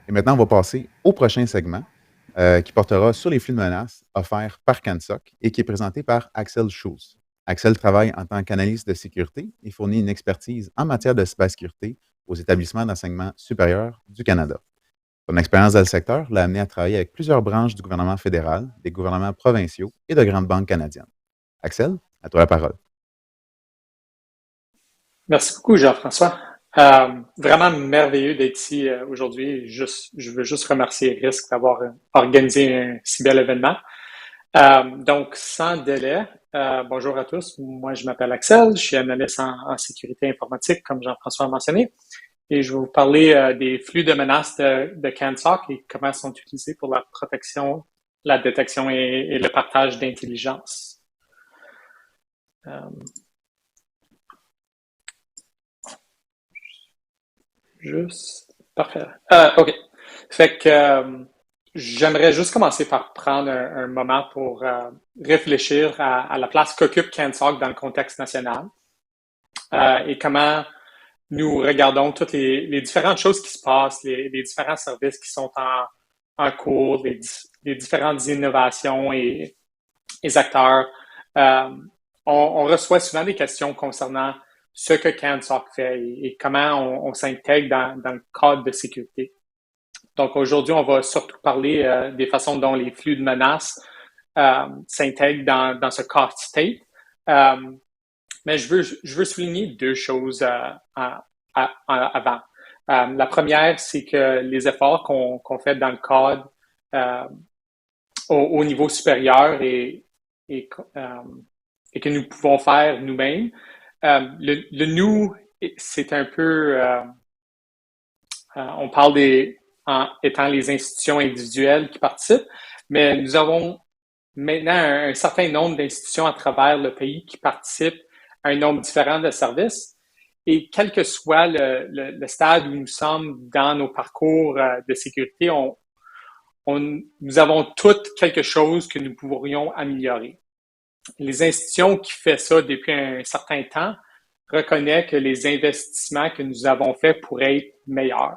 Et maintenant, on va passer au prochain segment qui portera sur les flux de menaces offerts par CANSOC et qui est présenté par Axel Schulz. Axel travaille en tant qu'analyste de sécurité et fournit une expertise en matière de cybersécurité aux établissements d'enseignement supérieur du Canada. Son expérience dans le secteur l'a amené à travailler avec plusieurs branches du gouvernement fédéral, des gouvernements provinciaux et de grandes banques canadiennes. Axel, à toi la parole. Merci beaucoup, Jean-François. Vraiment merveilleux d'être ici aujourd'hui. Je veux juste remercier RISC d'avoir organisé un si bel événement. Donc, sans délai, bonjour à tous. Moi, je m'appelle Axel. Je suis analyste en sécurité informatique, comme Jean-François a mentionné. Et je vais vous parler des flux de menaces de CANSOC et comment ils sont utilisés pour la protection, la détection et le partage d'intelligence. Juste. Parfait. OK. Fait que j'aimerais juste commencer par prendre un moment pour réfléchir à la place qu'occupe CANSOC dans le contexte national et comment nous regardons toutes les différentes choses qui se passent, les différents services qui sont en cours, les différentes innovations et les acteurs. On reçoit souvent des questions concernant ce que CANSOC fait et comment on s'intègre dans le cadre de sécurité. Donc aujourd'hui, on va surtout parler des façons dont les flux de menaces s'intègrent dans ce cost state. Mais je veux souligner deux choses avant. La première, c'est que les efforts qu'on fait dans le cadre au niveau supérieur et que nous pouvons faire nous-mêmes. Le nous, c'est un peu... on parle étant les institutions individuelles qui participent, mais nous avons maintenant un certain nombre d'institutions à travers le pays qui participent à un nombre différent de services. Et quel que soit le stade où nous sommes dans nos parcours de sécurité, nous avons toutes quelque chose que nous pourrions améliorer. Les institutions qui font ça depuis un certain temps reconnaissent que les investissements que nous avons faits pourraient être meilleurs.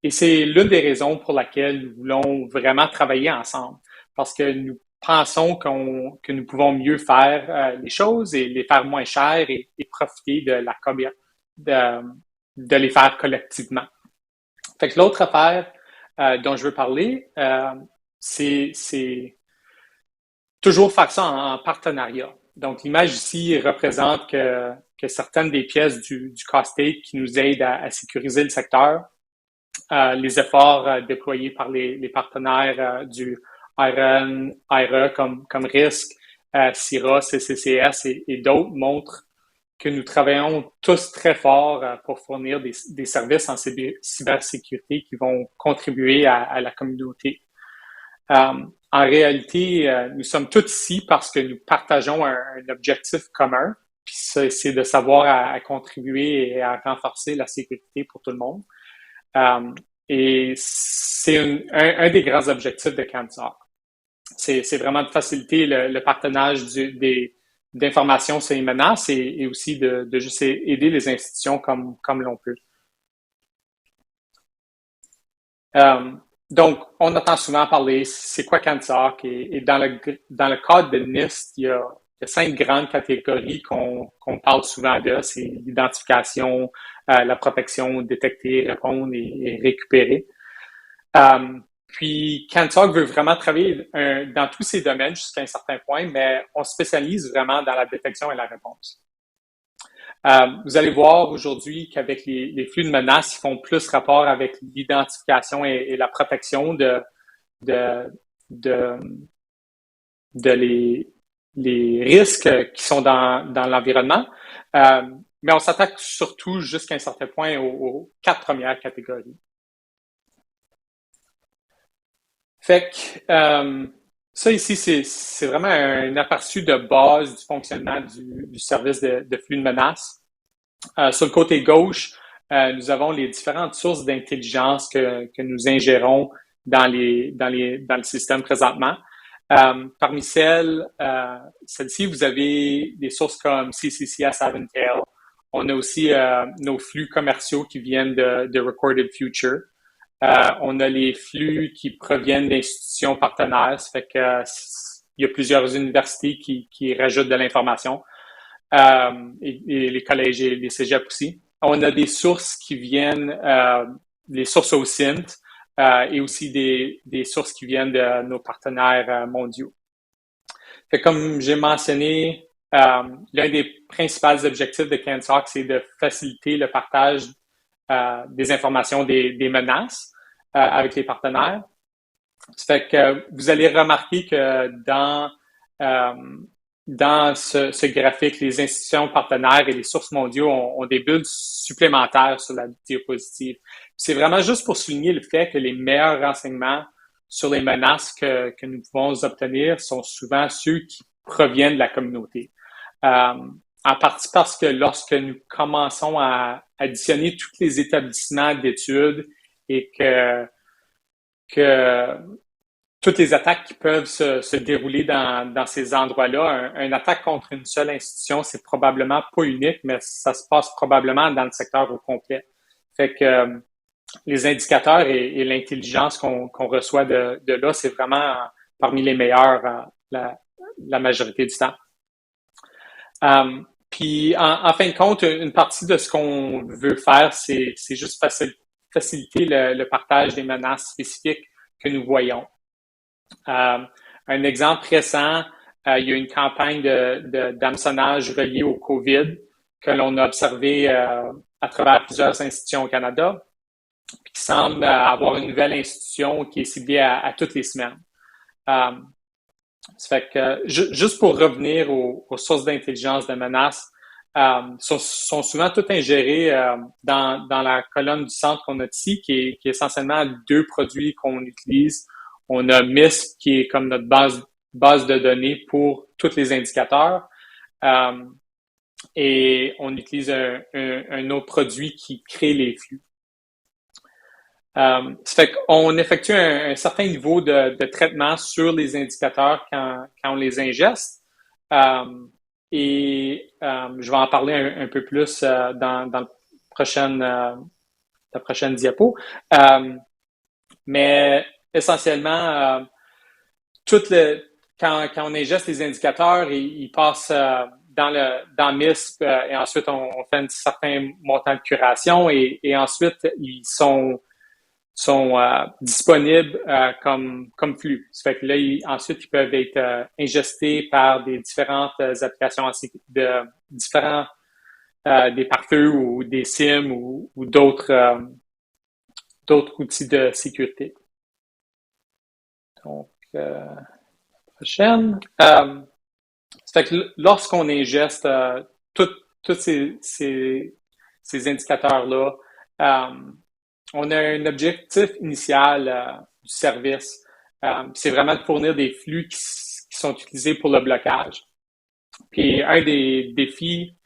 Et c'est l'une des raisons pour laquelle nous voulons vraiment travailler ensemble, parce que nous pensons que nous pouvons mieux faire les choses et les faire moins chères et profiter de les faire collectivement. Fait que l'autre affaire dont je veux parler, c'est toujours faire ça en partenariat. Donc, l'image ici représente que certaines des pièces du cost state qui nous aident à sécuriser le secteur, les efforts déployés par les partenaires du IRN, IRE comme RISC, CIRA, CCCS et d'autres montrent que nous travaillons tous très fort pour fournir des services en cybersécurité qui vont contribuer à la communauté. En réalité, nous sommes tous ici parce que nous partageons un objectif commun, puis c'est de savoir à contribuer et à renforcer la sécurité pour tout le monde. Et c'est un des grands objectifs de CANSOC. C'est vraiment de faciliter le partage d'informations sur les menaces et aussi de juste aider les institutions comme l'on peut. Donc, on entend souvent parler, c'est quoi CANSOC? Et dans le cadre de NIST, il y a 5 grandes catégories qu'on parle souvent de. C'est l'identification, la protection, détecter, répondre et récupérer. Puis CANSOC veut vraiment travailler dans tous ces domaines jusqu'à un certain point, mais on spécialise vraiment dans la détection et la réponse. Vous allez voir aujourd'hui qu'avec les flux de menaces, ils font plus rapport avec l'identification et la protection de les risques qui sont dans l'environnement. Mais on s'attaque surtout jusqu'à un certain point aux 4 premières catégories. Fait que ça ici, c'est vraiment un aperçu de base du fonctionnement du service de flux de menaces. Sur le côté gauche, nous avons les différentes sources d'intelligence que nous ingérons dans le système présentement. Parmi celles-ci, vous avez des sources comme CCCS Aventail, On a aussi nos flux commerciaux qui viennent de Recorded Future. On a les flux qui proviennent d'institutions partenaires. Ça fait que il y a plusieurs universités qui rajoutent de l'information. Et les collèges et les cégeps aussi. On a des sources qui viennent, les sources OSINT, et aussi des sources qui viennent de nos partenaires mondiaux. Fait comme j'ai mentionné, l'un des principaux objectifs de CANSOC, c'est de faciliter le partage des informations des menaces avec les partenaires. Ça fait que vous allez remarquer que dans ce graphique, les institutions partenaires et les sources mondiaux ont des bulles supplémentaires sur la diapositive. C'est vraiment juste pour souligner le fait que les meilleurs renseignements sur les menaces que nous pouvons obtenir sont souvent ceux qui proviennent de la communauté. En partie parce que lorsque nous commençons à additionner tous les établissements d'études et que toutes les attaques qui peuvent se dérouler dans ces endroits-là, une attaque contre une seule institution, c'est probablement pas unique, mais ça se passe probablement dans le secteur au complet. Fait que les indicateurs et l'intelligence qu'on reçoit de là, c'est vraiment parmi les meilleurs la majorité du temps. Puis, en fin de compte, une partie de ce qu'on veut faire, c'est juste faciliter le partage des menaces spécifiques que nous voyons. Un exemple récent, il y a une campagne d'hameçonnage reliée au COVID que l'on a observé à travers plusieurs institutions au Canada, puis qui semble avoir une nouvelle institution qui est ciblée à toutes les semaines. Ça fait que, juste pour revenir aux sources d'intelligence de menaces, sont souvent toutes ingérées dans la colonne du centre qu'on a ici, qui est essentiellement deux produits qu'on utilise. On a MISP, qui est comme notre base de données pour tous les indicateurs. Et on utilise un autre produit qui crée les flux. Ça fait qu'on effectue un certain niveau de traitement sur les indicateurs quand on les ingeste. Et je vais en parler un peu plus dans la prochaine diapo. Mais essentiellement, quand on ingeste les indicateurs, ils passent dans MISP et ensuite on fait un certain montant de curation et ensuite ils sont disponibles comme flux. Ça fait que là, ensuite, ils peuvent être ingestés par des différentes applications des pare-feux ou des SIM ou d'autres outils de sécurité. Donc, prochaine. Ça fait que lorsqu'on ingeste tous ces indicateurs-là, on a un objectif initial du service. C'est vraiment de fournir des flux qui sont utilisés pour le blocage. Puis un des défis,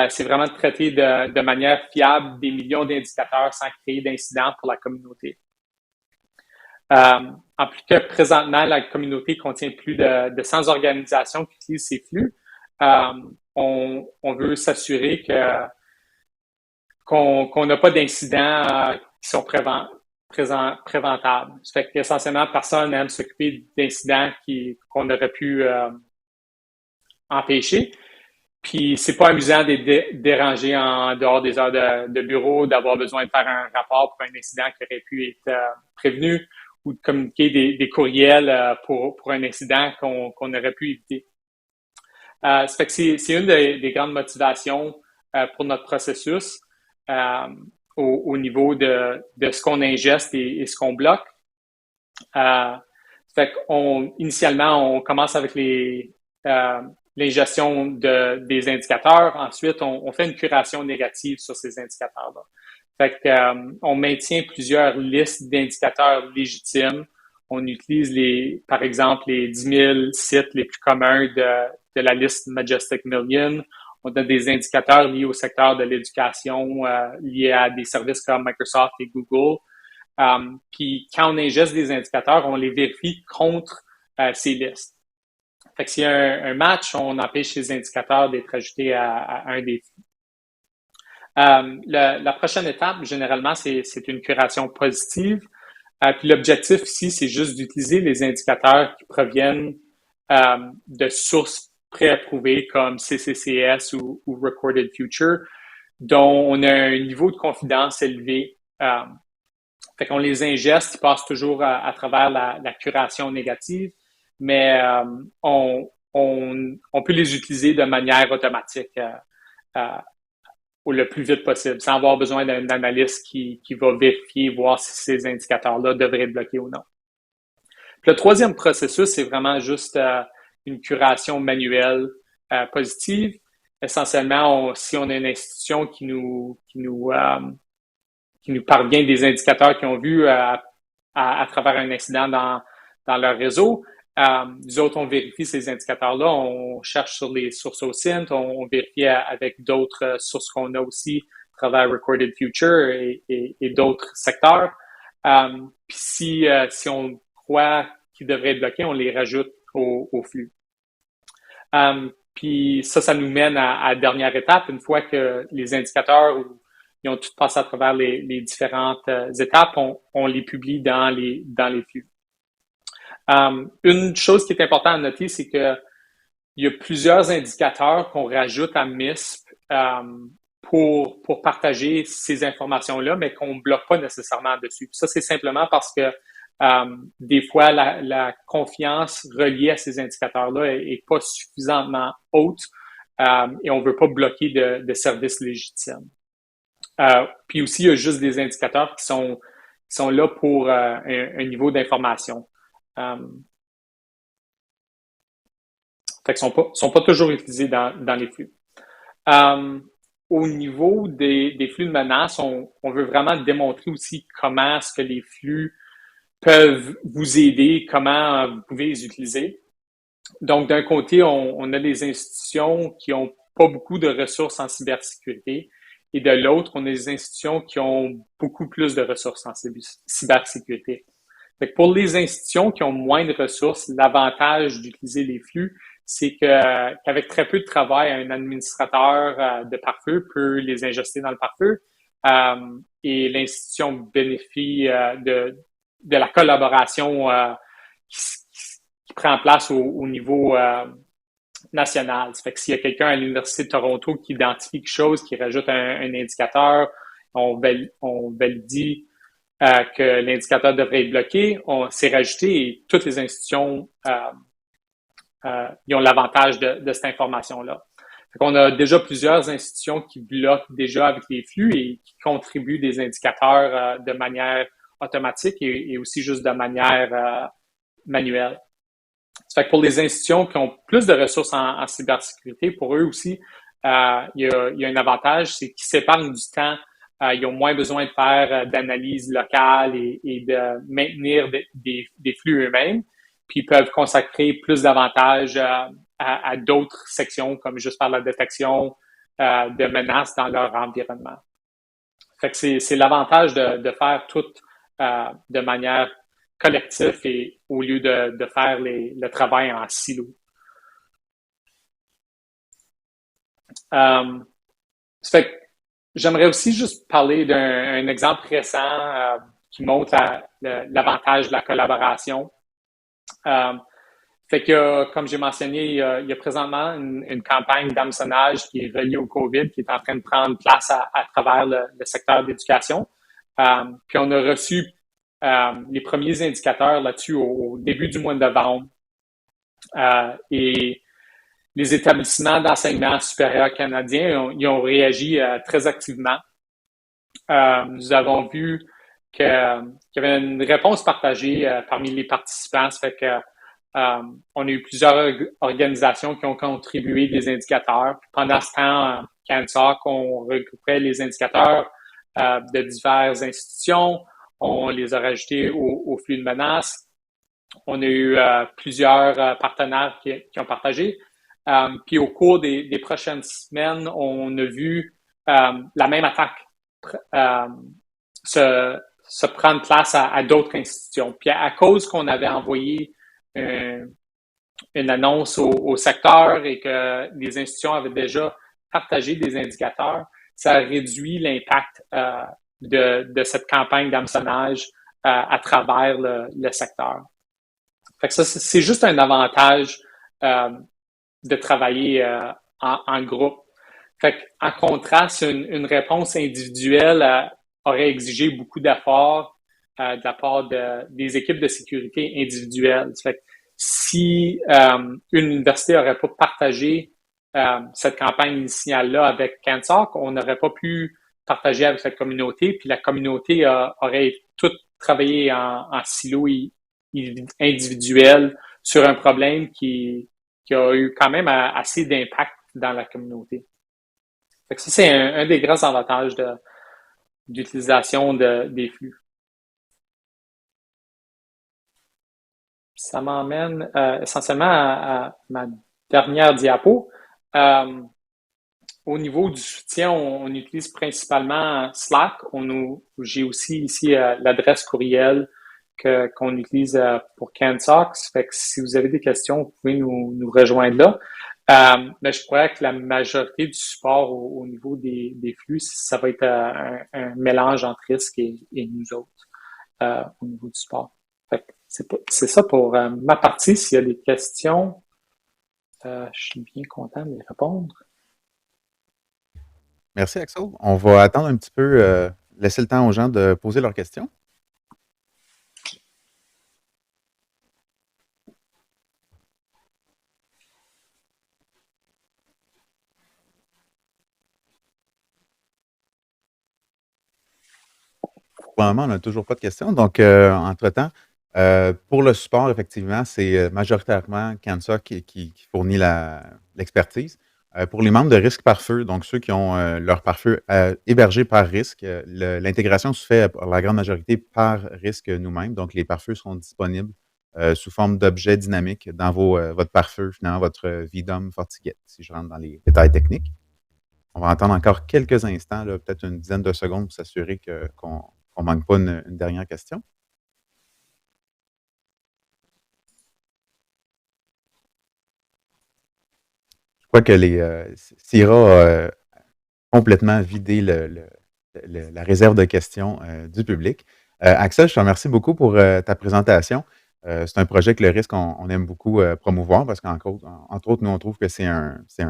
c'est vraiment de traiter de manière fiable des millions d'indicateurs sans créer d'incidents pour la communauté. En plus que présentement, la communauté contient plus de 100 organisations qui utilisent ces flux, on veut s'assurer qu'on n'a pas d'incidents qui sont préventables. Ça fait qu'essentiellement, personne n'aime s'occuper d'incidents qu'on aurait pu empêcher. Puis, c'est pas amusant d'être dérangé en dehors des heures de bureau, d'avoir besoin de faire un rapport pour un incident qui aurait pu être prévenu ou de communiquer des courriels pour un incident qu'on aurait pu éviter. Ça fait que c'est une des grandes motivations pour notre processus au niveau de ce qu'on ingeste et ce qu'on bloque. Ça fait initialement, on commence avec l'ingestion des indicateurs. Ensuite, on fait une curation négative sur ces indicateurs-là. Fait que, on maintient plusieurs listes d'indicateurs légitimes. On utilise par exemple, les 10 000 sites les plus communs de la liste Majestic Million. On a des indicateurs liés au secteur de l'éducation, liés à des services comme Microsoft et Google. Puis quand on ingeste des indicateurs, on les vérifie contre ces listes. Fait que s'il y a un match, on empêche ces indicateurs d'être ajoutés à un des flux. La prochaine étape, généralement, c'est une curation positive. Puis l'objectif ici, c'est juste d'utiliser les indicateurs qui proviennent de sources préapprouvées comme CCCS ou Recorded Future, dont on a un niveau de confidence élevé. Fait qu'on les ingeste, ils passent toujours à travers la curation négative, mais on peut les utiliser de manière automatique euh, au le plus vite possible, sans avoir besoin d'un analyste qui va vérifier, voir si ces indicateurs-là devraient être bloqués ou non. Puis le troisième processus, c'est vraiment juste une curation manuelle positive. Essentiellement, si on a une institution qui nous parvient des indicateurs qu'ils ont vus à travers un incident dans leur réseau. Nous autres, on vérifie ces indicateurs-là, on cherche sur les sources OSINT, on vérifie avec d'autres sources qu'on a aussi à travers Recorded Future et d'autres secteurs. Puis si on croit qu'ils devraient être bloqués, on les rajoute au flux. Puis ça nous mène à la dernière étape. Une fois que les indicateurs ils ont tout passé à travers les différentes étapes, on les publie dans les flux. Une chose qui est importante à noter, c'est que il y a plusieurs indicateurs qu'on rajoute à MISP pour partager ces informations-là, mais qu'on ne bloque pas nécessairement dessus. Puis ça, c'est simplement parce que des fois, la confiance reliée à ces indicateurs-là est pas suffisamment haute et on veut pas bloquer de services légitimes. Puis aussi, il y a juste des indicateurs qui sont là pour un niveau d'information. Fait qu'ils sont pas toujours utilisés dans les flux. Au niveau des flux de menaces, on veut vraiment démontrer aussi comment est-ce que les flux peuvent vous aider, comment vous pouvez les utiliser. Donc, d'un côté, on a des institutions qui ont pas beaucoup de ressources en cybersécurité et de l'autre, on a des institutions qui ont beaucoup plus de ressources en cybersécurité. Fait que pour les institutions qui ont moins de ressources, l'avantage d'utiliser les flux, c'est qu'avec très peu de travail, un administrateur de pare-feu peut les ingester dans le pare-feu et l'institution bénéficie de la collaboration qui prend place au niveau national. Ça fait que s'il y a quelqu'un à l'Université de Toronto qui identifie quelque chose, qui rajoute un indicateur, on valide que l'indicateur devrait être bloqué, c'est rajouté et toutes les institutions ils ont l'avantage de cette information-là. On a déjà plusieurs institutions qui bloquent déjà avec les flux et qui contribuent des indicateurs de manière automatique et aussi juste de manière manuelle. Ça fait que pour les institutions qui ont plus de ressources en cybersécurité, pour eux aussi, il y a un avantage, c'est qu'ils s'épargnent du temps. Ils ont moins besoin de faire d'analyse locale et de maintenir des flux eux-mêmes. Puis ils peuvent consacrer plus d'avantages à d'autres sections, comme juste faire la détection de menaces dans leur environnement. Fait que c'est l'avantage de faire tout de manière collective et au lieu de faire le travail en silo. Ça fait que j'aimerais aussi juste parler d'un exemple récent qui montre l'avantage de la collaboration. Fait que, comme j'ai mentionné, il y a présentement une campagne d'hameçonnage qui est reliée au COVID, qui est en train de prendre place à travers le secteur d'éducation. Puis on a reçu les premiers indicateurs là-dessus au début du mois de novembre. Et les établissements d'enseignement supérieur canadiens, ils ont réagi très activement. Nous avons vu qu'il y avait une réponse partagée parmi les participants. Ça fait que on a eu plusieurs organisations qui ont contribué des indicateurs. Puis pendant ce temps, CANSOC, on regroupait les indicateurs de diverses institutions. On les a rajoutés au flux de menaces. On a eu plusieurs partenaires qui ont partagé. Puis au cours des prochaines semaines, on a vu la même attaque se prendre place à d'autres institutions. Puis à cause qu'on avait envoyé une annonce au secteur et que les institutions avaient déjà partagé des indicateurs, ça réduit l'impact de cette campagne d'hameçonnage à travers le secteur. Fait que ça, c'est juste un avantage de travailler en groupe. Fait en contraste, une réponse individuelle aurait exigé beaucoup d'efforts de la part des équipes de sécurité individuelles. Fait que si une université n'aurait pas partagé cette campagne initiale-là avec CANSOC, on n'aurait pas pu partager avec la communauté, puis la communauté aurait toute travaillé en silo individuel sur un problème qui a eu quand même assez d'impact dans la communauté. Fait que ça, c'est un des grands avantages d'utilisation des flux. Ça m'emmène essentiellement à ma dernière diapo. Au niveau du soutien, on utilise principalement Slack. J'ai aussi ici l'adresse courriel qu'on utilise pour CANSOC. Fait que si vous avez des questions, vous pouvez nous rejoindre là. Mais je crois que la majorité du support au niveau des flux, ça va être un mélange entre risque et nous autres au niveau du support. Fait que c'est ça pour ma partie. S'il y a des questions, je suis bien content de les répondre. Merci, Axel. On va attendre un petit peu, laisser le temps aux gens de poser leurs questions. Pour le moment, on n'a toujours pas de questions. Donc, entre-temps, pour le support, effectivement, c'est majoritairement CANSOC qui fournit l'expertise. Pour les membres de Risque par Feu, donc ceux qui ont leur pare-feu hébergé par Risque, l'intégration se fait pour la grande majorité par Risque nous-mêmes. Donc, les pare-feux seront disponibles sous forme d'objets dynamiques dans votre pare-feu, finalement, votre VDOM FortiGate, si je rentre dans les détails techniques. On va attendre encore quelques instants, peut-être une dizaine de secondes pour s'assurer qu'on ne manque pas une dernière question. Je crois que Syrah a complètement vidé la réserve de questions du public. Axel, je te remercie beaucoup pour ta présentation. C'est un projet que le risque, on aime beaucoup promouvoir parce qu'entre autres, nous, on trouve que c'est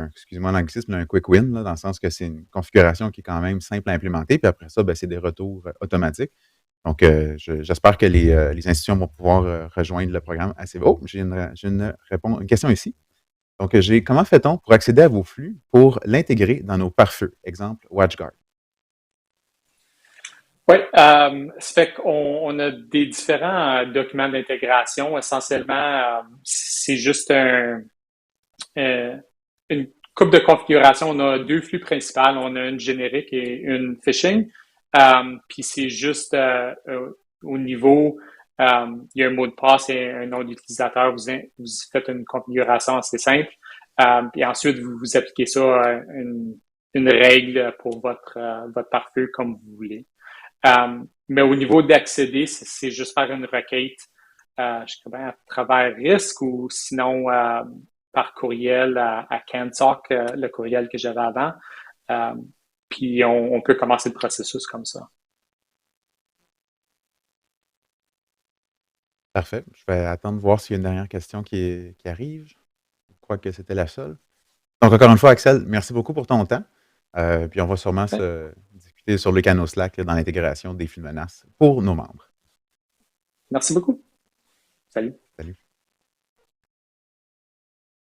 excusez-moi l'anglicisme, un quick win, là, dans le sens que c'est une configuration qui est quand même simple à implémenter. Puis après ça, c'est des retours automatiques. Donc, j'espère que les institutions vont pouvoir rejoindre le programme assez vite. Oh, j'ai une question ici. Donc, comment fait-on pour accéder à vos flux pour l'intégrer dans nos pare-feux? Exemple, WatchGuard. Oui, ça fait qu'on a des différents documents d'intégration. Essentiellement, c'est juste une coupe de configuration. On a deux flux principaux. On a une générique et une phishing. Puis c'est juste au niveau, il y a un mot de passe et un nom d'utilisateur. Vous faites une configuration assez simple. Et ensuite, vous appliquez ça à une règle pour votre pare-feu comme vous voulez. Mais au niveau d'accéder, c'est juste faire une requête, je sais pas, à travers Risque ou sinon par courriel à CANSOC, le courriel que j'avais avant. Puis on peut commencer le processus comme ça. Parfait. Je vais attendre de voir s'il y a une dernière question qui arrive. Je crois que c'était la seule. Donc, encore une fois, Axel, merci beaucoup pour ton temps. Puis on va sûrement se discuter sur le canal Slack dans l'intégration des flux de menaces pour nos membres. Merci beaucoup. Salut. Salut.